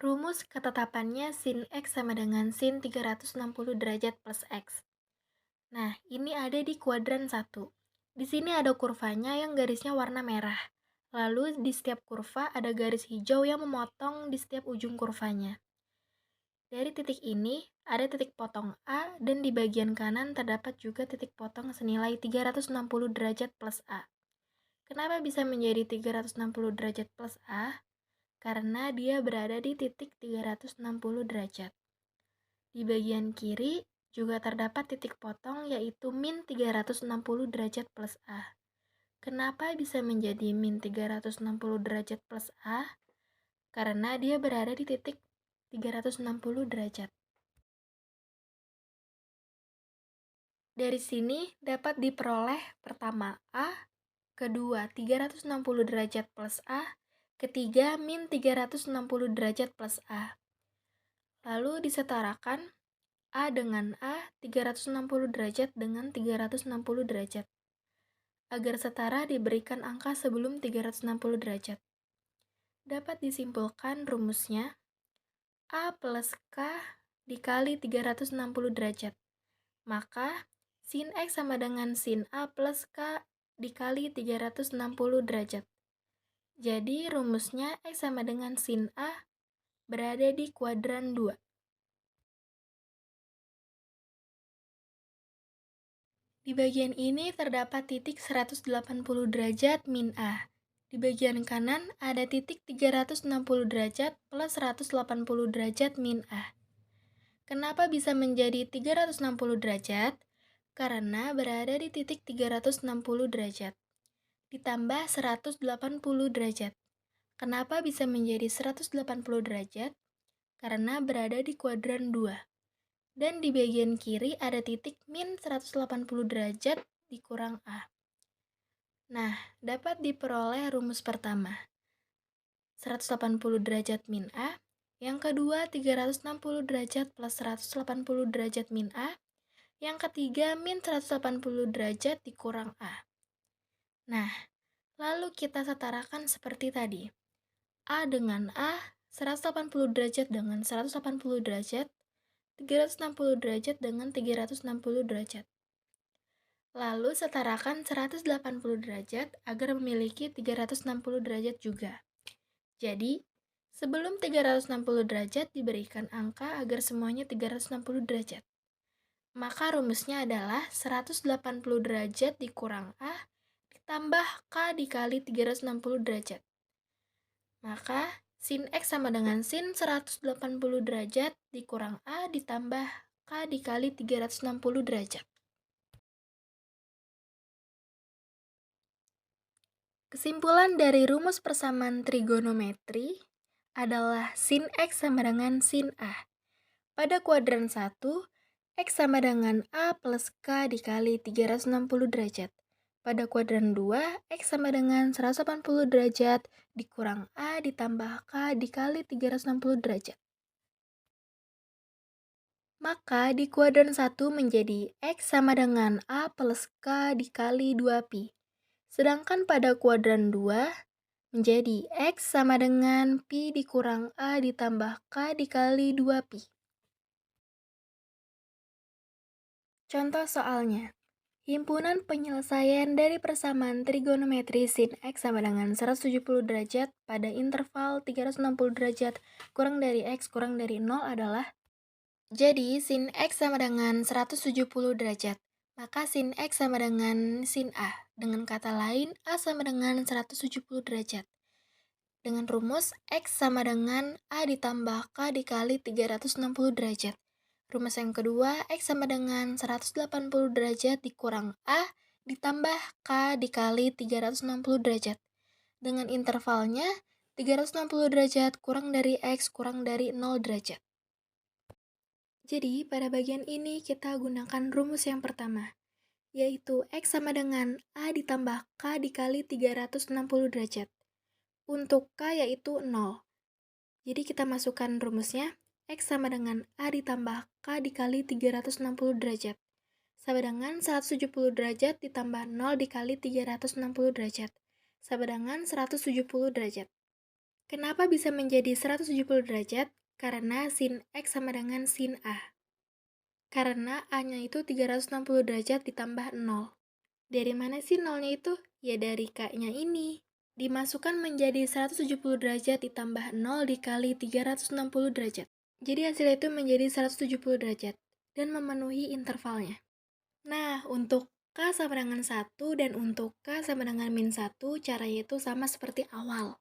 Rumus ketetapannya sin X sama dengan sin 360 derajat plus X. Nah, ini ada di kuadran 1. Di sini ada kurvanya yang garisnya warna merah. Lalu di setiap kurva ada garis hijau yang memotong di setiap ujung kurvanya. Dari titik ini, ada titik potong A dan di bagian kanan terdapat juga titik potong senilai 360 derajat plus A. Kenapa bisa menjadi 360 derajat plus A? Karena dia berada di titik 360 derajat. Di bagian kiri juga terdapat titik potong yaitu min 360 derajat plus A. Kenapa bisa menjadi min 360 derajat plus A? Karena dia berada di titik 360 derajat. Dari sini dapat diperoleh pertama A, kedua 360 derajat plus A, ketiga min 360 derajat plus A. Lalu disetarakan A dengan A 360 derajat dengan 360 derajat. Agar setara diberikan angka sebelum 360 derajat. Dapat disimpulkan rumusnya A plus K dikali 360 derajat. Maka sin X sama dengan sin A plus K dikali 360 derajat. Jadi rumusnya X sama dengan sin A berada di kuadran 2. Di bagian ini terdapat titik 180 derajat min A. Di bagian kanan ada titik 360 derajat plus 180 derajat min A. Kenapa bisa menjadi 360 derajat? Karena berada di titik 360 derajat. Ditambah 180 derajat. Kenapa bisa menjadi 180 derajat? Karena berada di kuadran 2. Dan di bagian kiri ada titik min 180 derajat dikurang A. Nah, dapat diperoleh rumus pertama. 180 derajat min A. Yang kedua, 360 derajat plus 180 derajat min A. Yang ketiga, min 180 derajat dikurang A. Nah, lalu kita setarakan seperti tadi. A dengan A, 180 derajat dengan 180 derajat, 360 derajat dengan 360 derajat. Lalu setarakan 180 derajat agar memiliki 360 derajat juga. Jadi, sebelum 360 derajat diberikan angka agar semuanya 360 derajat. Maka rumusnya adalah 180 derajat dikurang A ditambah K dikali 360 derajat. Maka sin X sama dengan sin 180 derajat dikurang A ditambah K dikali 360 derajat. Kesimpulan dari rumus persamaan trigonometri adalah sin X sama dengan sin A. Pada kuadran 1, X sama dengan A plus K dikali 360 derajat. Pada kuadran 2, X sama dengan 180 derajat dikurang A ditambah K dikali 360 derajat. Maka di kuadran 1 menjadi X sama dengan A plus K dikali 2pi. Sedangkan pada kuadran 2 menjadi X sama dengan pi dikurang A ditambah K dikali 2pi. Contoh soalnya. Himpunan penyelesaian dari persamaan trigonometri sin X sama dengan 170 derajat pada interval 360 derajat kurang dari X kurang dari 0 adalah. Jadi sin X sama dengan 170 derajat. Maka sin X sama dengan sin A. Dengan kata lain, A sama dengan 170 derajat. Dengan rumus X sama dengan A ditambah K dikali 360 derajat. Rumus yang kedua, X sama dengan 180 derajat dikurang A ditambah K dikali 360 derajat. Dengan intervalnya 360 derajat kurang dari X kurang dari 0 derajat. Jadi, pada bagian ini kita gunakan rumus yang pertama, yaitu X sama dengan A ditambah K dikali 360 derajat. Untuk K yaitu 0. Jadi kita masukkan rumusnya, X sama dengan A ditambah K dikali 360 derajat. Sama dengan 170 derajat ditambah 0 dikali 360 derajat. Sama dengan 170 derajat. Kenapa bisa menjadi 170 derajat? Karena sin X sama dengan sin A. Karena A-nya itu 360 derajat ditambah 0. Dari mana sih nolnya itu? Ya dari K-nya ini. Dimasukkan menjadi 170 derajat ditambah 0 dikali 360 derajat. Jadi hasilnya itu menjadi 170 derajat dan memenuhi intervalnya. Nah, untuk K sama dengan 1 dan untuk K sama dengan min 1, caranya itu sama seperti awal.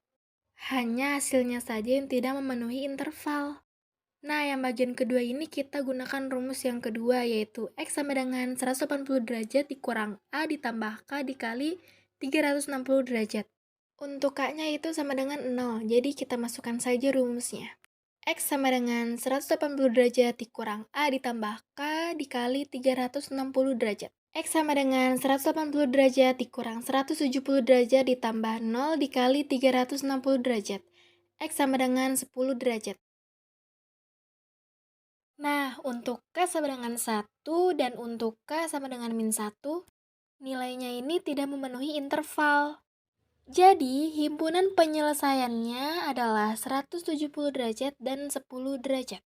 Hanya hasilnya saja yang tidak memenuhi interval. Nah, yang bagian kedua ini kita gunakan rumus yang kedua, yaitu X sama dengan 180 derajat dikurang A ditambah K dikali 360 derajat. Untuk K-nya itu sama dengan 0, jadi kita masukkan saja rumusnya. X sama dengan 180 derajat dikurang A ditambah K dikali 360 derajat. X sama dengan 180 derajat dikurang 170 derajat ditambah 0 dikali 360 derajat. X sama dengan 10 derajat. Nah, untuk K sama dengan 1 dan untuk K sama dengan min 1, nilainya ini tidak memenuhi interval. Jadi, himpunan penyelesaiannya adalah 170 derajat dan 10 derajat.